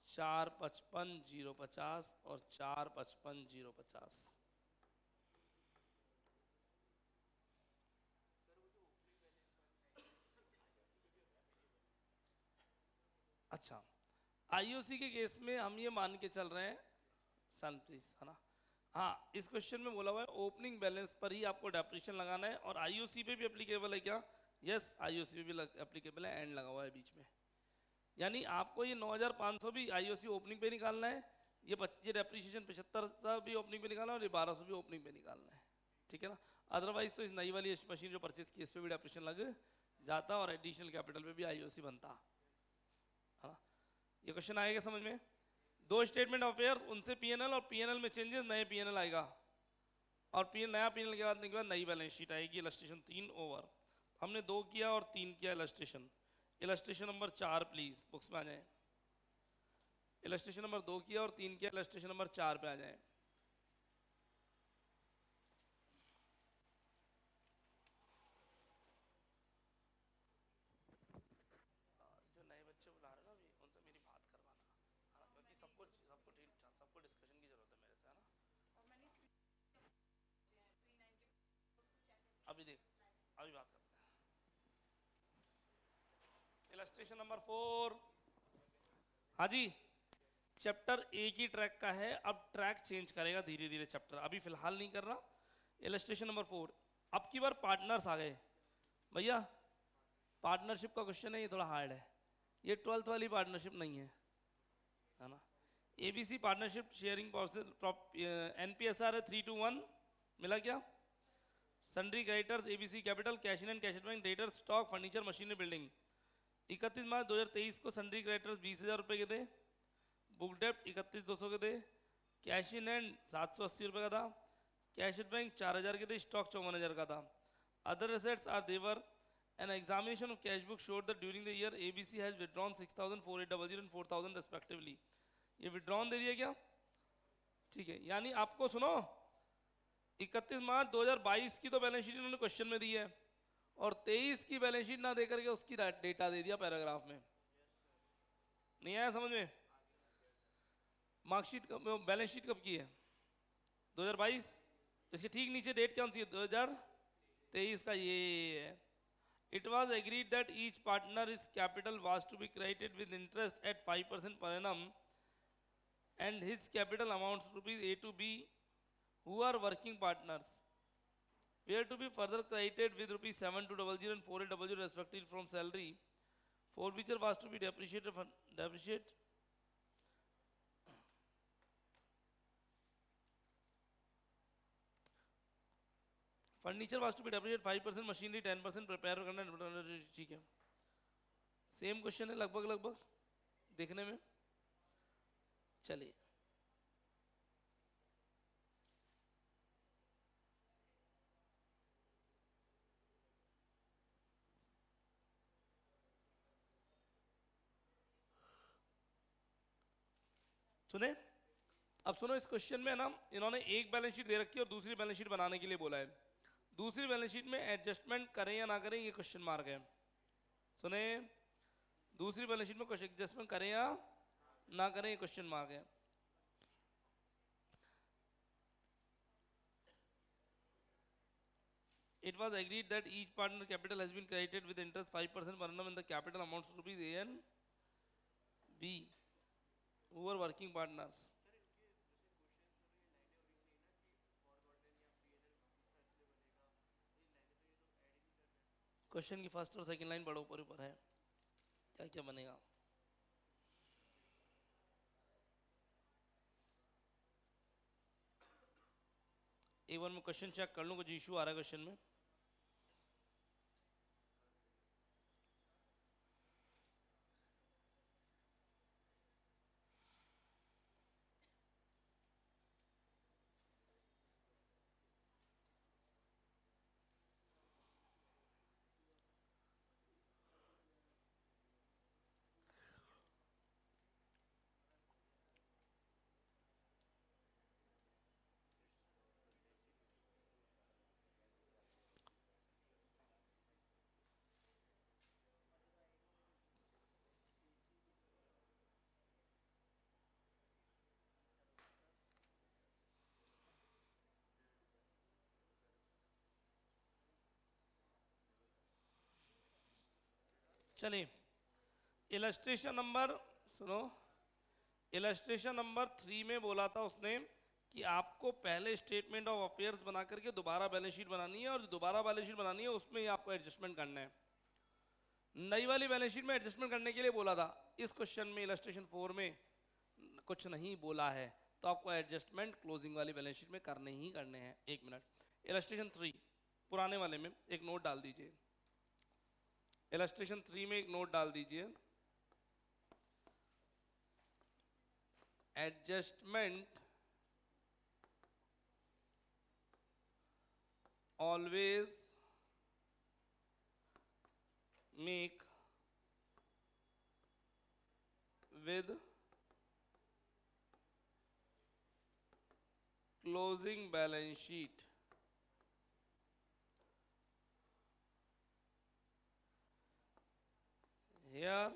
455,050 और 455,050। अच्छा, आईओसी के केस में हम ये मान के चल रहे हैं, सन प्लीज, है ना। हाँ, इस क्वेश्चन में बोला हुआ है ओपनिंग बैलेंस पर ही आपको डेप्रिसिएशन लगाना है, और आईओसी पे भी एप्लीकेबल है क्या? यस, आईओसी पे भी एप्लीकेबल है, एंड लगा हुआ है बीच में। यानी आपको ये 9,500 भी आईओसी ओपनिंग पे निकालना है, ये डेप्रिसिएशन 75 भी ओपनिंग पे निकालना है, और ये 1,200 भी ओपनिंग पे निकालना है, ठीक है ना। अदरवाइज तो इस नई वाली मशीन जो परचेज की इस पे भी डेप्रिसिएशन लग जाता और एडिशनल कैपिटल पे भी आईओसी बनता, है ना। ये क्वेश्चन आएगा समझ में? दो स्टेटमेंट ऑफ अफेयर्स, उनसे पीएनएल, और पीएनएल में चेंजेस, नए पीएनएल आएगा, और नया पीएनएल के बाद नई बैलेंस शीट आएगी। इलस्ट्रेशन 3 ओवर, हमने 2 किया और 3 किया illustration. Illustration number 4 please books में आ जाए। इलस्ट्रेशन नंबर 2 किया और 3 किया, इलस्ट्रेशन नंबर 4 पे आ जाए। जो नए बच्चे बुला रहे ना अभी, उनसे मेरी बात करवाना, है ना, क्योंकि सबको सबको डिस्कशन की जरूरत है मेरे से, है ना। अभी देख, अभी बात करते हैं। इलस्ट्रेशन नंबर 4, हाँ जी, चैप्टर एक ही ट्रैक का है, अब ट्रैक चेंज करेगा धीरे धीरे चैप्टर, अभी फिलहाल नहीं कर रहा। इलस्ट्रेशन नंबर 4, अब की बार पार्टनर्स आ गए भैया। पार्टनरशिप का क्वेश्चन है, ये थोड़ा हार्ड है, ये 12th वाली पार्टनरशिप नहीं है ना। एबीसी पार्टनरशिप शेयरिंग एनपीएसआर है 3:1, मिला क्या? Sundry creditors ABC capital, cash in and cash bank, debtor stock, furniture, machinery, building. 31 मार्च 2023 को सन्ड्री क्रेडिटर्स 20,000 रुपये के थे, बुक डेप्ट 31,200 के थे, कैश इन एंड 780 रुपये का था, कैश एट बैंक 4,000 के थे, स्टॉक 54,000 का था। Other assets are there, an examination of cash book showed that during the year ABC has withdrawn 6,400 and 4,000 respectively. ये विड्रॉन दे दिया क्या? ठीक है, यानी आपको सुनो, 31 मार्च 2022 की तो बैलेंस शीट इन्होंने क्वेश्चन में दी है, और 23 की बैलेंस शीट ना दे करके उसकी डेटा दे दिया पैराग्राफ में। नहीं आया समझ में? मार्कशीट बैलेंस शीट कब की है? 2022। इसके ठीक नीचे डेट कौन सी है? 2023 का ये है। It was agreed that each partner's capital was to be credited with interest at 5% per annum, and his capital amounts rupees A to B, who are working partners, were to be further credited with rupees 7,200 and 4,800 respectively from salary, for which was to be depreciate. Furniture was to be depreciate 5%, machinery 10%, prepare करना, ठीक है। Same question है लगभग लगभग देखने में। चलिए, सुने, अब सुनो, इस क्वेश्चन में ना इन्होंने एक बैलेंस शीट दे रखी है और दूसरी बैलेंस शीट बनाने के लिए बोला है। दूसरी बैलेंस शीट में एडजस्टमेंट करें या ना करें, ये क्वेश्चन मार्क है। सुने, दूसरी बैलेंस शीट में कुछ एडजस्टमेंट करें या ना करें, ये क्वेश्चन मार्क है। It was agreed that each partner capital has been credited with interest 5% per annum, and the capital amounts to rupees A and B, who are working partners. Question की first और second line बड़ा ऊपर ऊपर है, क्या क्या बनेगा? एक बार मैं क्वेश्चन चेक कर लूँ, कुछ इशू आ रहा है क्वेश्चन में। चलिए इलस्ट्रेशन नंबर सुनो, इलस्ट्रेशन नंबर 3 में बोला था उसने कि आपको पहले स्टेटमेंट ऑफ अफेयर्स बना करके दोबारा बैलेंस शीट बनानी है, और दोबारा बैलेंस शीट बनानी है उसमें ही आपको एडजस्टमेंट करना है। नई वाली बैलेंस शीट में एडजस्टमेंट करने के लिए बोला था, इस क्वेश्चन में इलस्ट्रेशन 4 में कुछ नहीं बोला है, तो आपको एडजस्टमेंट क्लोजिंग वाली बैलेंस शीट में करने ही करने हैं। एक मिनट, इलस्ट्रेशन 3 पुराने वाले में एक नोट डाल दीजिए, इलस्ट्रेशन 3 में एक नोट डाल दीजिए, adjustment always make with closing balance sheet here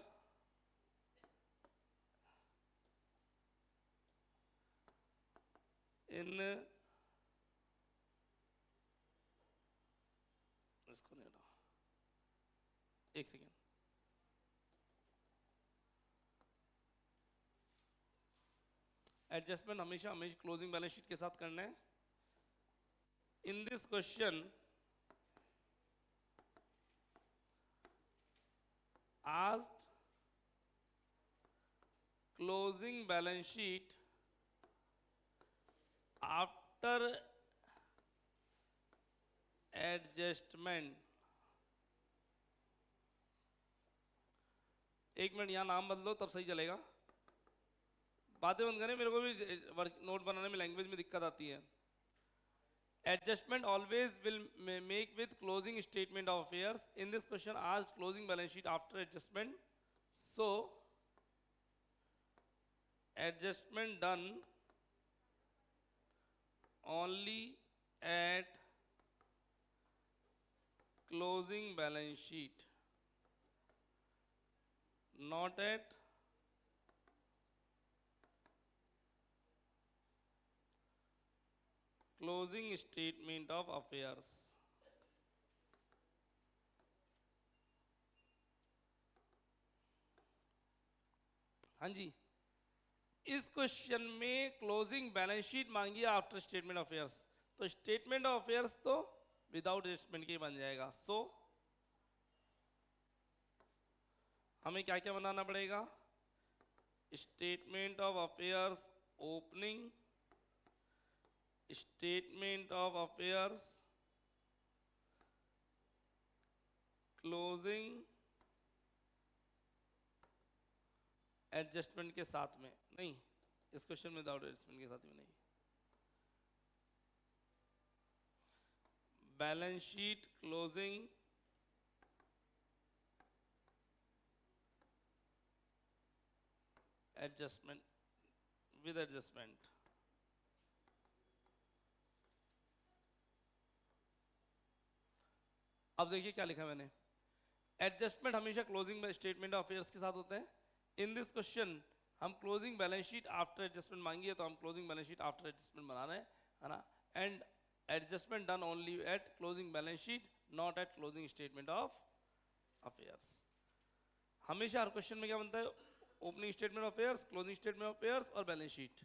in इसको नहीं हटाओ, एक सेकेंड, एडजस्टमेंट हमेशा हमेशा क्लोजिंग बैलेंस शीट के साथ करना है। इन this question asked closing balance sheet after adjustment, एक मिनट यहाँ नाम बदलो तब सही चलेगा, बातें बंद करें, मेरे को भी नोट बनाने में लैंग्वेज में दिक्कत आती है। Adjustment always will make with closing statement of affairs, in this question asked closing balance sheet after adjustment, so adjustment done only at closing balance sheet, not at closing statement of affairs। हाँ जी, इस question में closing balance sheet मांगी है after statement of affairs, तो statement of affairs तो without adjustment के बन जाएगा। सो हमें क्या क्या बनाना पड़ेगा, statement of affairs opening, statement of affairs closing, adjustment के साथ में नहीं, इस क्वेश्चन में विदाउट एडजस्टमेंट के साथ में नहीं, balance sheet closing, adjustment with adjustment. अब देखिए क्या लिखा मैंने, एडजस्टमेंट हमेशा क्लोजिंग स्टेटमेंट ऑफ अफेयर्स के साथ होते हैं। इन दिस क्वेश्चन हम closing balance sheet after adjustment मांगी है, तो हम closing balance sheet after adjustment बना रहे हैं, है ना, and adjustment done only at closing balance sheet, not at closing statement of affairs. हमेशा हर क्वेश्चन में क्या बनता है, opening statement of affairs, closing statement of affairs और बैलेंस शीट,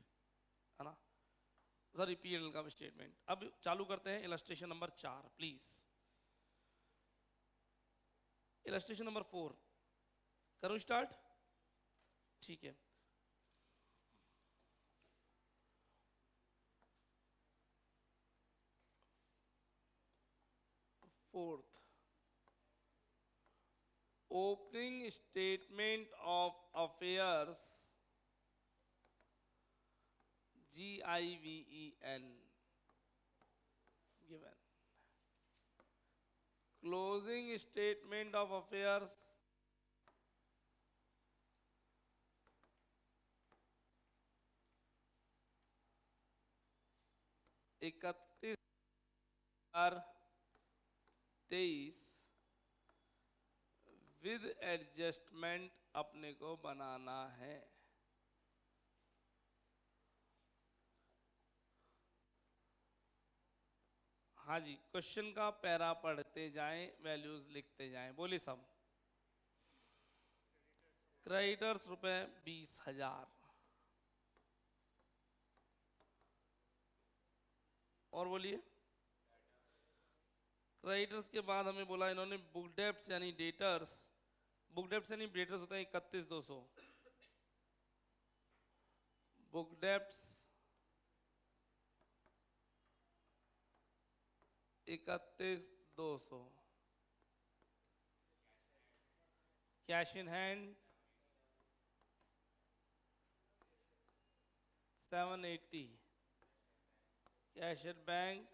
है ना, सॉरी पीएनएल का स्टेटमेंट। अब चालू करते हैं illustration number 4 please. Illustration number 4 करूं स्टार्ट, ठीक है। Fourth, opening statement of affairs, GIVEN given, closing statement of affairs, 31/23 with adjustment अपने को बनाना है। हाँ जी, क्वेश्चन का पैरा पढ़ते जाएं, वैल्यूज लिखते जाएं, बोलिए सब। क्रेडिटर्स रुपए 20,000। और बोलिए, क्रेडिटर्स के बाद हमें बोला इन्होंने बुक डेप्ट्स यानी डेटर्स, बुक डेप्ट्स यानी डेटर्स होते हैं 31,200, book debts 31,200, cash in hand 780, cash at bank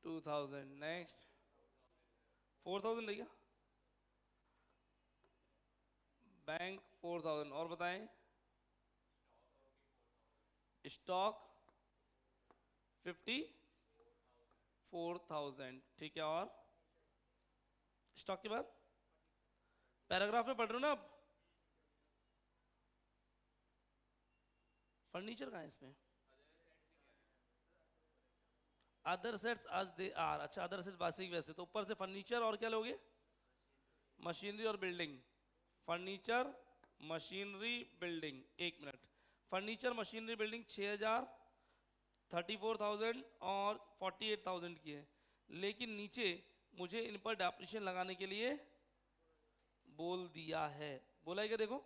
2,000, next 4,000 रहेगा, बैंक 4,000। और बताएं, स्टॉक 54,000, ठीक है। और स्टॉक के बाद पैराग्राफ में पढ़ रहे हो ना आप, फर्नीचर कहाँ है इसमें, अदर सेट्स आज दे आर, अच्छा अदर सेट्स बेसिक वैसे, तो ऊपर से फर्नीचर और क्या लोगे, मशीनरी और बिल्डिंग, फर्नीचर मशीनरी बिल्डिंग। एक मिनट, फर्नीचर मशीनरी बिल्डिंग 6,000, 34,000 और 48,000 की है, लेकिन नीचे मुझे इन पर डेप्रिसिएशन लगाने के लिए बोल दिया है, बोला है क्या, देखो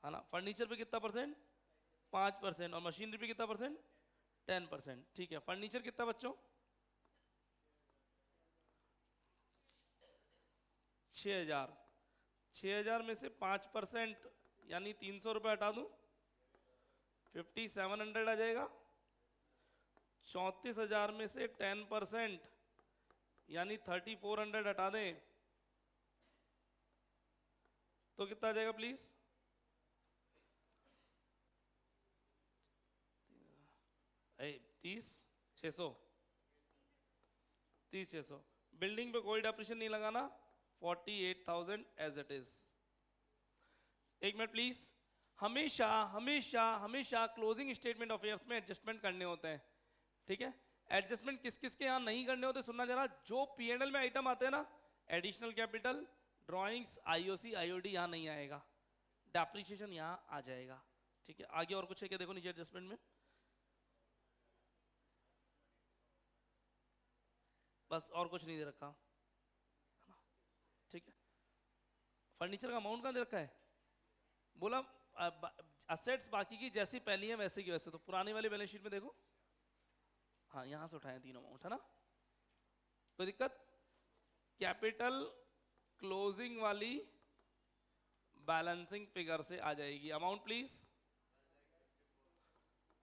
है ना। फर्नीचर पे कितना परसेंट, 5%, और मशीनरी पे कितना परसेंट, 10%, ठीक है। फर्नीचर कितना बच्चों, 6,000, 6,000 में से 5% यानी 300 रुपये हटा दूं, 5,700 आ जाएगा। 34,000 में से 10% यानी 3,400 हटा दें तो कितना आ जाएगा प्लीज, 30,600, 30,600। बिल्डिंग पे कोई डेप्रिसिएशन नहीं लगाना, 48,000 एज इट इज। एक मिनट प्लीज, हमेशा हमेशा हमेशा क्लोजिंग स्टेटमेंट ऑफ ईयर्स में एडजस्टमेंट करने होते हैं, ठीक है। एडजस्टमेंट किस किस के यहाँ नहीं करने होते, सुनना जरा। जो P&L में आइटम आते हैं ना, additional capital, drawings, IOC, IOD यहाँ नहीं आएगा, डेप्रिसिएशन यहाँ आ जाएगा, ठीक है। आगे और कुछ है क्या, देखो नीचे एडजस्टमेंट में, बस और कुछ नहीं दे रखा, ठीक है। फर्नीचर का अमाउंट कहाँ दे रखा है, बोला असेट्स बाकी की जैसी पहली है वैसे की वैसे, तो पुराने वाले बैलेंस शीट में देखो, हाँ यहां से उठाए तीनों अमाउंट, है ना, कोई दिक्कत। कैपिटल क्लोजिंग वाली बैलेंसिंग फिगर से आ जाएगी। Amount please,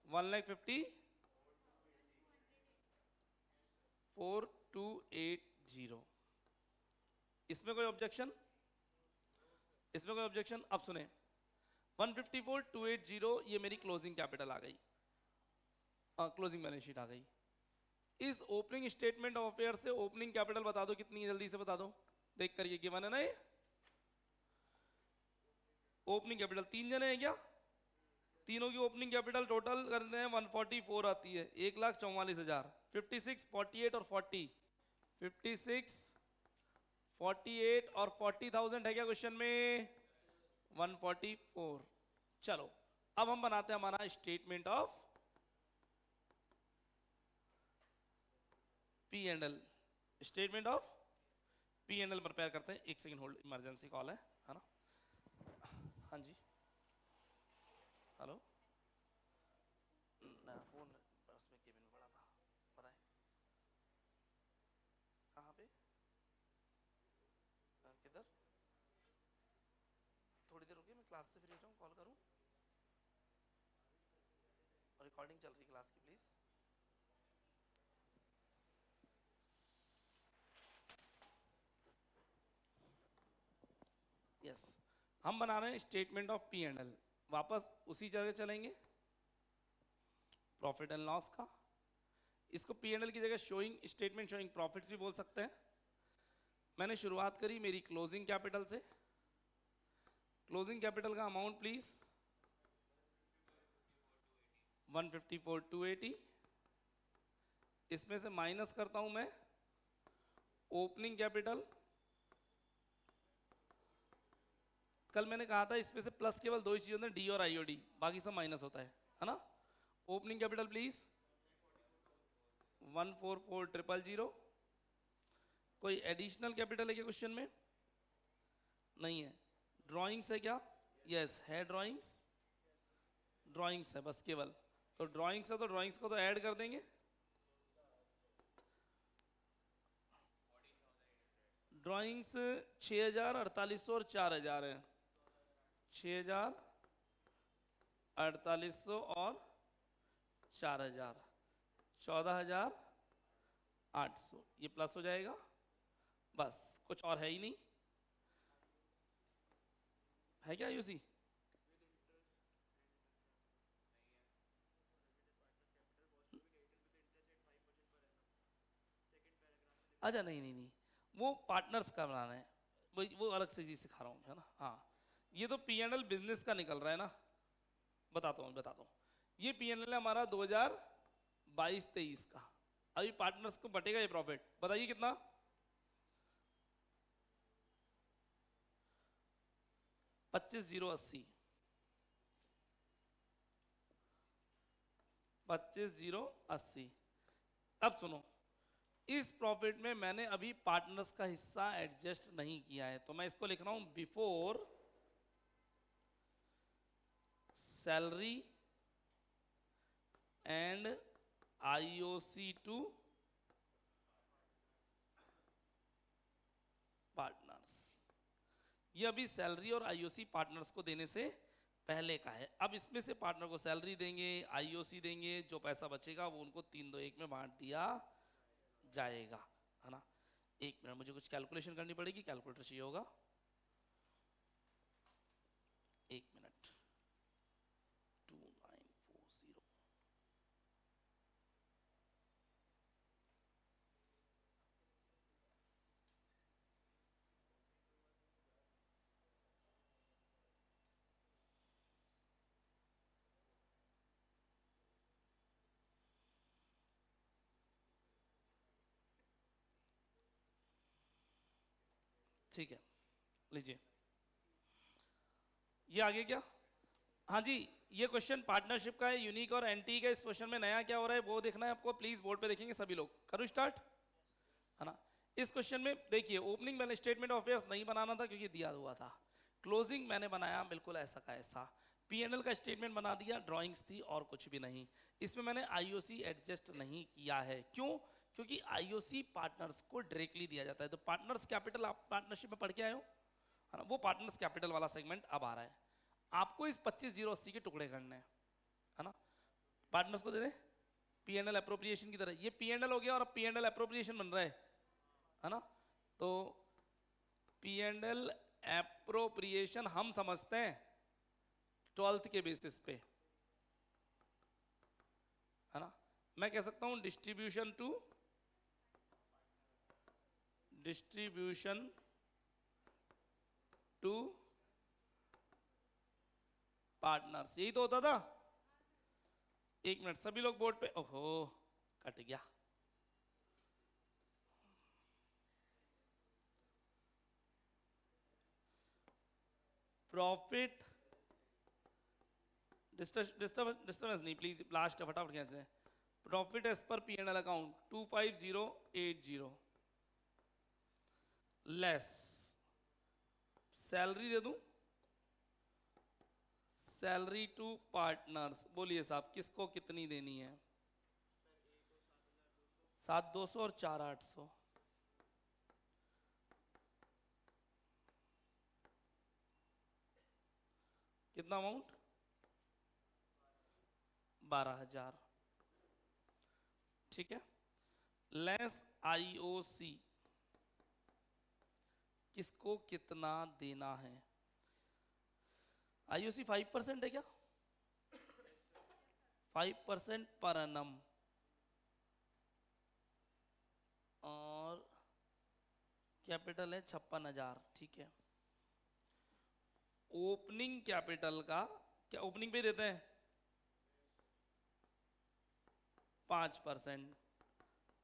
1,50,4,280। इसमें कोई ऑब्जेक्शन, इसमें कोई ऑब्जेक्शन। अब सुने, 1,54,280 ये मेरी क्लोजिंग कैपिटल आ गई, क्लोजिंग बैलेंस शीट आ गई। इस ओपनिंग स्टेटमेंट ऑफ अफेयर से ओपनिंग कैपिटल बता दो कितनी है, जल्दी से बता दो, देख कर, ये गिवन है ना ये। ओपनिंग कैपिटल 3 जने हैं क्या, तीनों की ओपनिंग कैपिटल टोटल करते हैं 144 आती है, 1,44,000। 56, 48 और 40, 56, 48 और 40,000 है क्या क्वेश्चन में, 144। चलो अब हम बनाते हैं हमारा statement of P&L, statement of P&L prepare करते हैं। एक सेकंड होल्ड, इमरजेंसी कॉल है ना। हाँ जी, हेलो, ना फोन पर्स में केबिन में पड़ा था, बताएं कहाँ पे, किधर, थोड़ी देर रुकिए, मैं क्लास से फ्री हो जाऊँ, कॉल करूँ, रिकॉर्डिंग चल रही क्लास की, प्लीज। यस, हम बना रहे हैं स्टेटमेंट ऑफ P&L, वापस उसी जगह चलेंगे, प्रॉफिट एंड लॉस का। इसको P&L की जगह शोइंग स्टेटमेंट शोइंग प्रॉफिट्स भी बोल सकते हैं। मैंने शुरुआत करी मेरी क्लोजिंग कैपिटल से, क्लोजिंग कैपिटल का अमाउंट प्लीज 1,54,280, इसमें से माइनस करता हूं मैं ओपनिंग कैपिटल कल मैंने कहा था इसमें से प्लस केवल दो ही चीज़ होते हैं, डी और आईओडी, बाकी सब माइनस होता है ना। Opening capital please 144,000। कोई एडिशनल कैपिटल है क्या क्वेश्चन में? नहीं है। ड्राइंग्स है क्या? यस है, ड्राइंग्स, ड्राइंग्स है बस केवल। तो ड्राइंग्स है तो ड्राइंग्स को तो ऐड कर देंगे। ड्राइंग्स 6,000, 4,800 और 4,000 है। 6,000, 4,800 और 4,000, 14,800, ये प्लस हो जाएगा। बस कुछ और है ही नहीं, है क्या यूसी? अच्छा नहीं नहीं नहीं, वो पार्टनर्स का बनाना है, वो अलग से चीज सिखा रहा हूँ, है ना। हाँ, ये तो पी एंड एल बिजनेस का निकल रहा है ना, बताता हूँ। ये पी एंड एल है हमारा 2022-23 का। अभी पार्टनर्स को बटेगा ये प्रॉफिट, बताइए कितना? 25,080, 25,080। अब सुनो, इस प्रॉफिट में मैंने अभी पार्टनर्स का हिस्सा एडजस्ट नहीं किया है, तो मैं इसको लिख रहा हूं before salary and IOC to partners. ये अभी सैलरी और आईओसी पार्टनर्स को देने से पहले का है। अब इसमें से पार्टनर को सैलरी देंगे, आईओसी देंगे, जो पैसा बचेगा वो उनको 3-2-1 में बांट दिया जाएगा, है ना। एक मिनट, मुझे कुछ कैलकुलेशन करनी पड़ेगी, कैलकुलेटर चाहिए होगा, एक मिनट। 2940, ठीक है, लीजिए ये आगे क्या। हाँ जी, ये क्वेश्चन पार्टनरशिप का है, यूनिक और एंटी का। इस क्वेश्चन में नया क्या हो रहा है वो देखना है आपको, प्लीज बोर्ड पे देखेंगे सभी लोग। करूँ स्टार्ट, है ना। इस क्वेश्चन में देखिए, ओपनिंग मैंने स्टेटमेंट ऑफ अफेयर्स नहीं बनाना था क्योंकि दिया हुआ था। क्लोजिंग मैंने बनाया बिल्कुल ऐसा का ऐसा। पीएनएल का स्टेटमेंट बना दिया, ड्राइंग्स थी और कुछ भी नहीं। इसमें मैंने आईओसी एडजस्ट नहीं किया है, क्यों? क्योंकि आईओसी पार्टनर्स को डायरेक्टली दिया जाता है। तो पार्टनर्स कैपिटल आप पार्टनरशिप में पढ़ के आए हो, है ना, वो पार्टनर्स कैपिटल वाला सेगमेंट अब आ रहा है। आपको इस 25,080 के टुकड़े करने हैं, है ना। पार्टनर्स को दे दें पीएनएल अप्रोप्रिएशन की तरह। ये पीएनएल हो गया और अब पीएनएल अप्रोप्रिएशन बन रहा है ना। तो पीएनएल एप्रोप्रिएशन हम समझते हैं 12th के बेसिस पे, है ना। मैं कह सकता हूं डिस्ट्रीब्यूशन टू पार्टनर्स, यही तो होता था। एक मिनट, सभी लोग बोर्ड पे, ओहो कट गया। प्रॉफिट डिस्टर्बेंस नहीं प्लीज, लास्ट फटाफट कैसे। Profit as per P and L account 25,080 less salary दे दूं, सैलरी टू पार्टनर्स। बोलिए साहब किसको कितनी देनी है? 7,200 और 4,800। कितना अमाउंट? 12,000, ठीक है। लेस आईओसी, किसको कितना देना है? आईओसी 5% है क्या? 5% पर एनम, और कैपिटल है 56,000, ठीक है। ओपनिंग कैपिटल का क्या ओपनिंग पे देते हैं? 5%।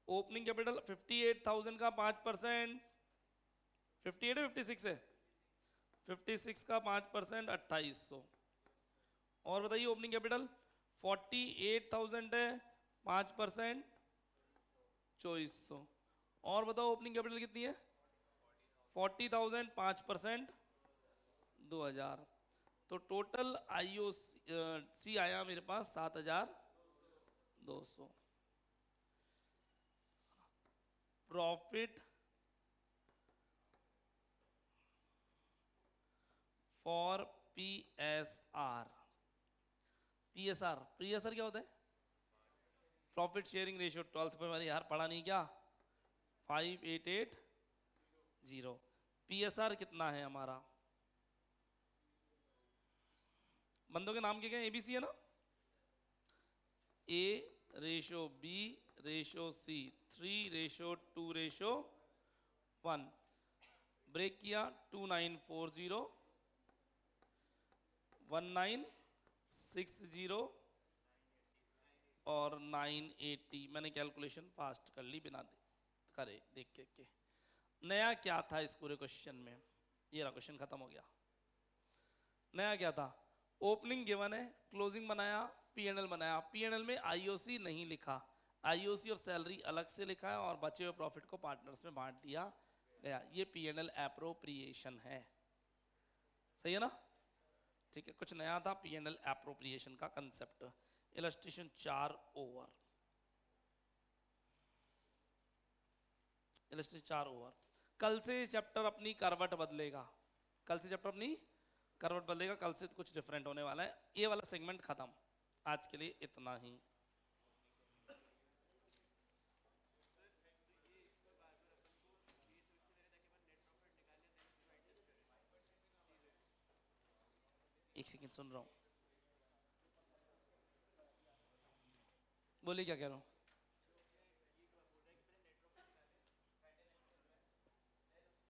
ओपनिंग कैपिटल 58,000 का 5%, 58 है 56 है? 56 का 5% 2800। और बताइए ओपनिंग कैपिटल 48,000 है, 5% 2400। और बताओ ओपनिंग कैपिटल कितनी है? 40,000, 5% 2000। तो टोटल IOC आया मेरे पास 7,200। Profit for PSR। PSR क्या होता है? Profit sharing ratio. 12th में मैंने यार पढ़ा नहीं क्या? 5880। PSR कितना है हमारा? बंदों के नाम क्या है? ABC है ना? A/B/C, 3/2/1। ब्रेक किया 2940, 1960 और 980। मैंने कैलकुलेशन फास्ट कर ली बिना करे देख के। नया क्या था इस पूरे क्वेश्चन में? ये रहा, क्वेश्चन खत्म हो गया। नया क्या था? ओपनिंग गिवन है, क्लोजिंग बनाया, P&L बनाया। P&L में IOC नहीं लिखा, IOC और सैलरी अलग से लिखा है और बचे हुए प्रॉफिट को पार्टनर्स में बांट दिया गया। ये P&L एप्रोप्रिएशन है। सही है ना? ठीक है, कुछ नया था P&L एप्रोप्रिएशन का concept. Illustration 4 over. Illustration 4 over. कल से चैप्टर अपनी करवट बदलेगा। कल से चैप्टर अपनी करवट बदलेगा। कल से कुछ डिफरेंट होने वाला है। ये वाला सेगमेंट खत्म। आज के लिए इतना ही। एक सेकंड सुन रहा हूँ, बोलिए क्या कह रहा हूँ।